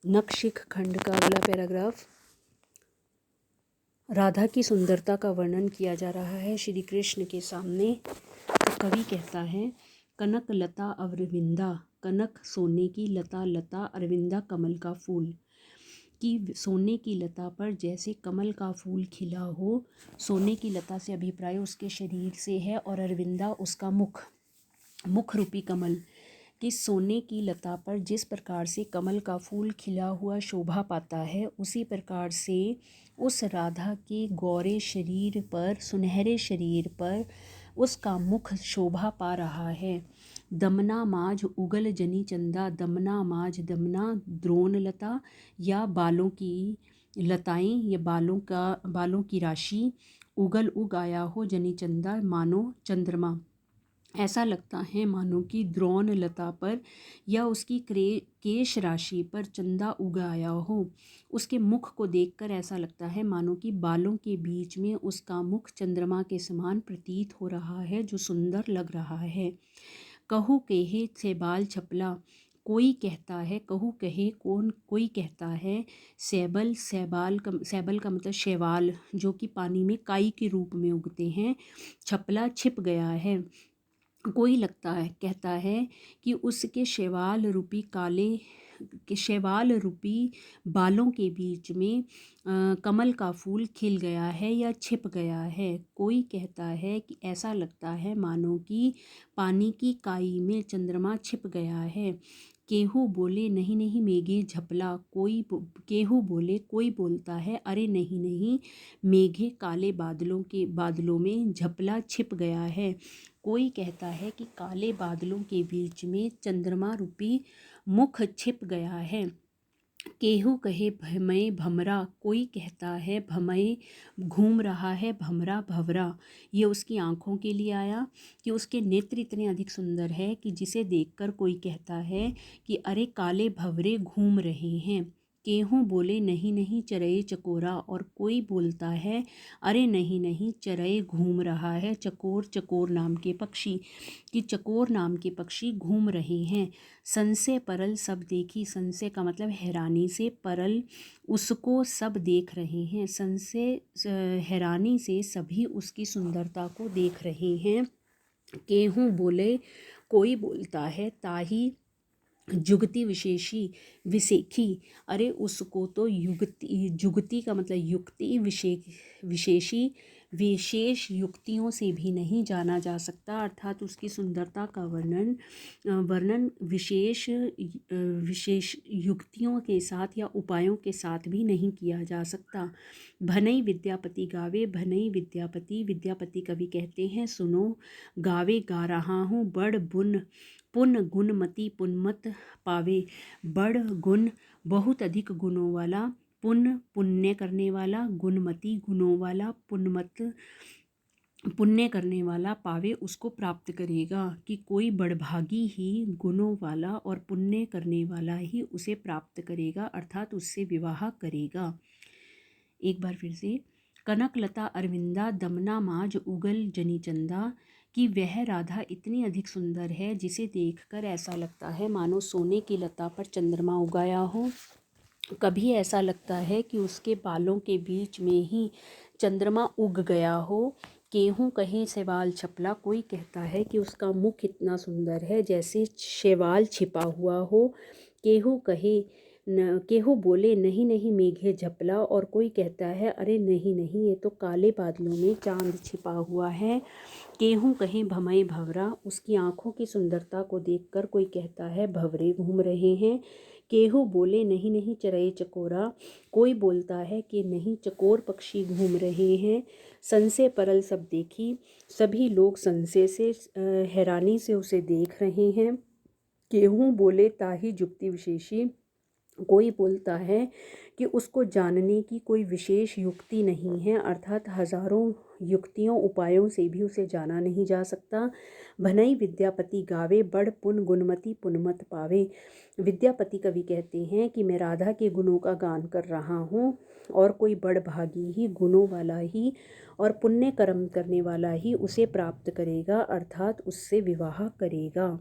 नखशिख खंड का अगला पैराग्राफ। राधा की सुंदरता का वर्णन किया जा रहा है श्री कृष्ण के सामने। तो कवि कहता है, कनक लता अरविंदा, कनक सोने की लता, लता अरविंदा कमल का फूल। कि सोने की लता पर जैसे कमल का फूल खिला हो। सोने की लता से अभिप्राय उसके शरीर से है और अरविंदा उसका मुख रूपी कमल। कि सोने की लता पर जिस प्रकार से कमल का फूल खिला हुआ शोभा पाता है, उसी प्रकार से उस राधा के गौरे शरीर पर, सुनहरे शरीर पर उसका मुख शोभा पा रहा है। दमना माज उगल जनी चंदा, दमना माज, दमना द्रोण लता या बालों की लताएं या बालों की राशि। उगल उग आया हो जनी चंदा, मानो चंद्रमा। ऐसा लगता है मानो कि द्रोण लता पर या उसकी केश राशि पर चंदा उग आया हो। उसके मुख को देखकर ऐसा लगता है मानो कि बालों के बीच में उसका मुख चंद्रमा के समान प्रतीत हो रहा है, जो सुंदर लग रहा है। कहू कहे से बाल छपला, कोई कहता है, कहू कहे कौन, कोई कहता है सैबल, सैबल का मतलब शैवाल, जो कि पानी में काई के रूप में उगते हैं। छपला छिप गया है। कोई कहता है कि उसके शैवाल रूपी बालों के बीच में कमल का फूल खिल गया है या छिप गया है। कोई कहता है कि ऐसा लगता है मानो कि पानी की काई में चंद्रमा छिप गया है। केहू बोले नहीं नहीं मेघे झपला, केहू बोले, कोई बोलता है अरे नहीं नहीं मेघे काले बादलों में झपला छिप गया है। कोई कहता है कि काले बादलों के बीच में चंद्रमा रूपी मुख छिप गया है। केहू कहे भमय भमरा, कोई कहता है भमय घूम रहा है, भमरा भवरा। ये उसकी आँखों के लिए आया कि उसके नेत्र इतने अधिक सुंदर है कि जिसे देखकर कोई कहता है कि अरे काले भवरे घूम रहे हैं। केहू बोले नहीं नहीं चरए चकोरा, और कोई बोलता है अरे नहीं नहीं चरए घूम रहा है, चकोर नाम के पक्षी। कि चकोर नाम के पक्षी घूम रहे हैं। संशय परल सब देखी, संशय का मतलब हैरानी से, परल उसको सब देख रहे हैं। संशय हैरानी से सभी उसकी सुंदरता को देख रहे हैं। केहू बोले, कोई बोलता है ताही जुगति विशेखी, अरे उसको तो जुगति का मतलब युक्ति, विशेष युक्तियों से भी नहीं जाना जा सकता। अर्थात उसकी सुंदरता का वर्णन विशेष युक्तियों के साथ या उपायों के साथ भी नहीं किया जा सकता। भनई विद्यापति गावे, भनई विद्यापति कवि कहते हैं सुनो, गावे गा रहा हूँ, बड़ पुन गुणमति पुनमत पावे। बड़ गुण बहुत अधिक गुणों वाला, पुण्य करने वाला, गुणमति गुणों वाला, पुण्यमत पुण्य करने वाला, पावे उसको प्राप्त करेगा। कि कोई बड़भागी ही गुणों वाला और पुण्य करने वाला ही उसे प्राप्त करेगा, अर्थात उससे विवाह करेगा। एक बार फिर से, कनक लता अरविंदा, दमना माज उगल जनी चंदा। कि वह राधा इतनी अधिक सुंदर है जिसे देखकर ऐसा लगता है मानो सोने की लता पर चंद्रमा उगाया हो। कभी ऐसा लगता है कि उसके बालों के बीच में ही चंद्रमा उग गया हो। केहू कहे शैवाल छपला, कोई कहता है कि उसका मुख इतना सुंदर है जैसे शैवाल छिपा हुआ हो। केहू बोले नहीं नहीं मेघे झपला, और कोई कहता है अरे नहीं नहीं ये तो काले बादलों में चांद छिपा हुआ है। केहू कहे भमय भवरा, उसकी आँखों की सुंदरता को देखकर कोई कहता है भवरे घूम रहे हैं। केहू बोले नहीं नहीं चरए चकोरा, कोई बोलता है कि नहीं चकोर पक्षी घूम रहे हैं। संशय परल सब देखी, सभी लोग संशय से हैरानी से उसे देख रहे हैं। केहू बोले ताही जुक्ति विशेषी, कोई बोलता है कि उसको जानने की कोई विशेष युक्ति नहीं है, अर्थात हजारों युक्तियों उपायों से भी उसे जाना नहीं जा सकता। भनई विद्यापति गावे, बड़ पुन गुणमति पुनमत पावे। विद्यापति कवि कहते हैं कि मैं राधा के गुणों का गान कर रहा हूँ, और कोई बड़ भागी ही गुणों वाला ही और पुण्य कर्म करने वाला ही उसे प्राप्त करेगा, अर्थात उससे विवाह करेगा।